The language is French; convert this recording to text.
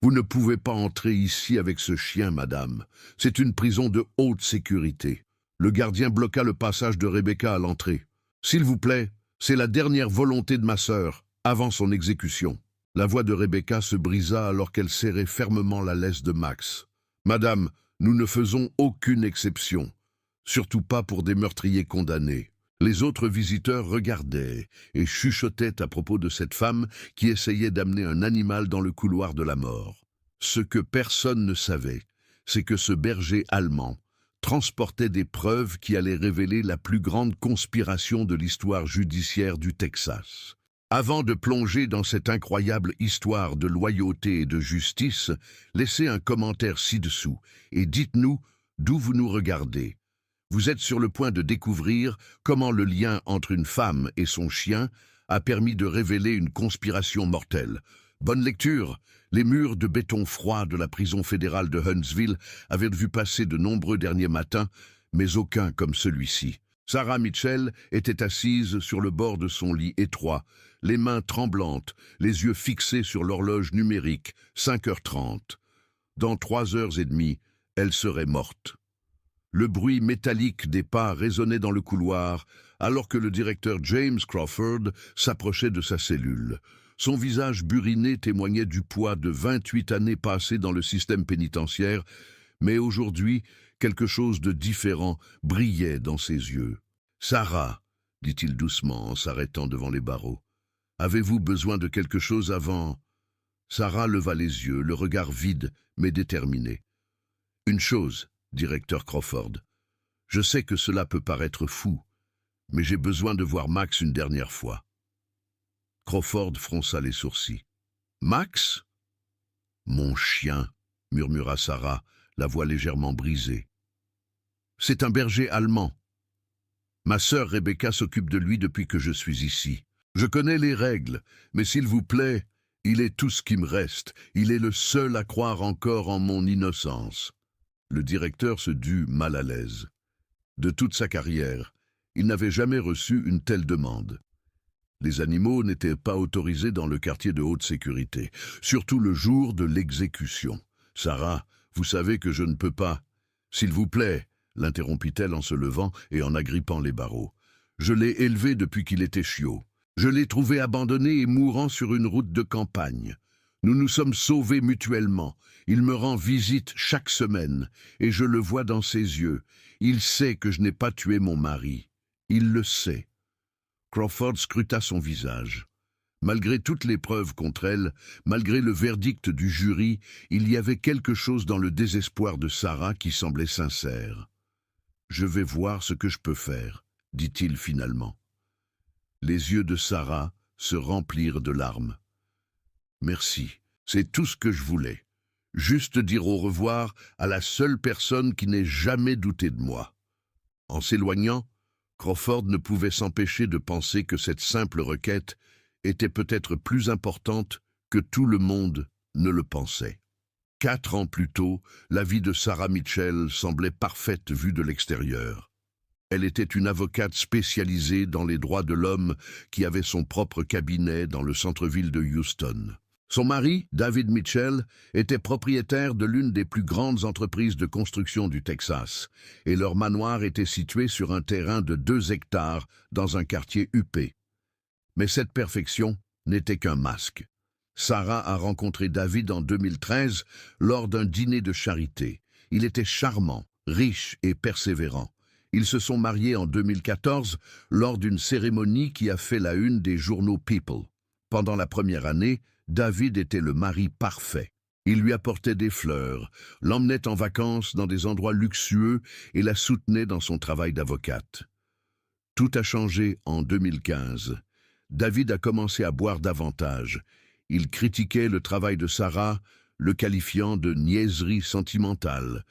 Vous ne pouvez pas entrer ici avec ce chien, madame. C'est une prison de haute sécurité. Le gardien bloqua le passage de Rebecca à l'entrée. S'il vous plaît, c'est la dernière volonté de ma sœur, avant son exécution. La voix de Rebecca se brisa alors qu'elle serrait fermement la laisse de Max. Madame, nous ne faisons aucune exception, surtout pas pour des meurtriers condamnés. Les autres visiteurs regardaient et chuchotaient à propos de cette femme qui essayait d'amener un animal dans le couloir de la mort. Ce que personne ne savait, c'est que ce berger allemand transportait des preuves qui allaient révéler la plus grande conspiration de l'histoire judiciaire du Texas. Avant de plonger dans cette incroyable histoire de loyauté et de justice, laissez un commentaire ci-dessous et dites-nous d'où vous nous regardez. Vous êtes sur le point de découvrir comment le lien entre une femme et son chien a permis de révéler une conspiration mortelle. Bonne lecture! Les murs de béton froid de la prison fédérale de Huntsville avaient vu passer de nombreux derniers matins, mais aucun comme celui-ci. Sarah Mitchell était assise sur le bord de son lit étroit, les mains tremblantes, les yeux fixés sur l'horloge numérique, 5h30. Dans 3h30, elle serait morte. Le bruit métallique des pas résonnait dans le couloir, alors que le directeur James Crawford s'approchait de sa cellule. Son visage buriné témoignait du poids de 28 années passées dans le système pénitentiaire, mais aujourd'hui, quelque chose de différent brillait dans ses yeux. « Sarah, dit-il doucement en s'arrêtant devant les barreaux, avez-vous besoin de quelque chose avant ?» Sarah leva les yeux, le regard vide mais déterminé. « Une chose, directeur Crawford. Je sais que cela peut paraître fou, mais j'ai besoin de voir Max une dernière fois. » Crawford fronça les sourcils. « Max ?»« Mon chien, » murmura Sarah, la voix légèrement brisée. « C'est un berger allemand. Ma sœur Rebecca s'occupe de lui depuis que je suis ici. Je connais les règles, mais s'il vous plaît, il est tout ce qui me reste. Il est le seul à croire encore en mon innocence. » Le directeur se dut mal à l'aise. De toute sa carrière, il n'avait jamais reçu une telle demande. Les animaux n'étaient pas autorisés dans le quartier de haute sécurité, surtout le jour de l'exécution. « Sarah, vous savez que je ne peux pas. »« S'il vous plaît, » l'interrompit-elle en se levant et en agrippant les barreaux. « Je l'ai élevé depuis qu'il était chiot. Je l'ai trouvé abandonné et mourant sur une route de campagne. Nous nous sommes sauvés mutuellement. Il me rend visite chaque semaine, et je le vois dans ses yeux. Il sait que je n'ai pas tué mon mari. Il le sait. » Crawford scruta son visage. Malgré toutes les preuves contre elle, malgré le verdict du jury, il y avait quelque chose dans le désespoir de Sarah qui semblait sincère. « Je vais voir ce que je peux faire, » dit-il finalement. Les yeux de Sarah se remplirent de larmes. « Merci, c'est tout ce que je voulais. Juste dire au revoir à la seule personne qui n'ait jamais douté de moi. » En s'éloignant, Crawford ne pouvait s'empêcher de penser que cette simple requête était peut-être plus importante que tout le monde ne le pensait. 4 ans plus tôt, la vie de Sarah Mitchell semblait parfaite vue de l'extérieur. Elle était une avocate spécialisée dans les droits de l'homme qui avait son propre cabinet dans le centre-ville de Houston. Son mari, David Mitchell, était propriétaire de l'une des plus grandes entreprises de construction du Texas, et leur manoir était situé sur un terrain de 2 hectares dans un quartier huppé. Mais cette perfection n'était qu'un masque. Sarah a rencontré David en 2013 lors d'un dîner de charité. Il était charmant, riche et persévérant. Ils se sont mariés en 2014 lors d'une cérémonie qui a fait la une des journaux People. Pendant la première année, David était le mari parfait. Il lui apportait des fleurs, l'emmenait en vacances dans des endroits luxueux et la soutenait dans son travail d'avocate. Tout a changé en 2015. David a commencé à boire davantage. Il critiquait le travail de Sarah, le qualifiant de niaiserie sentimentale.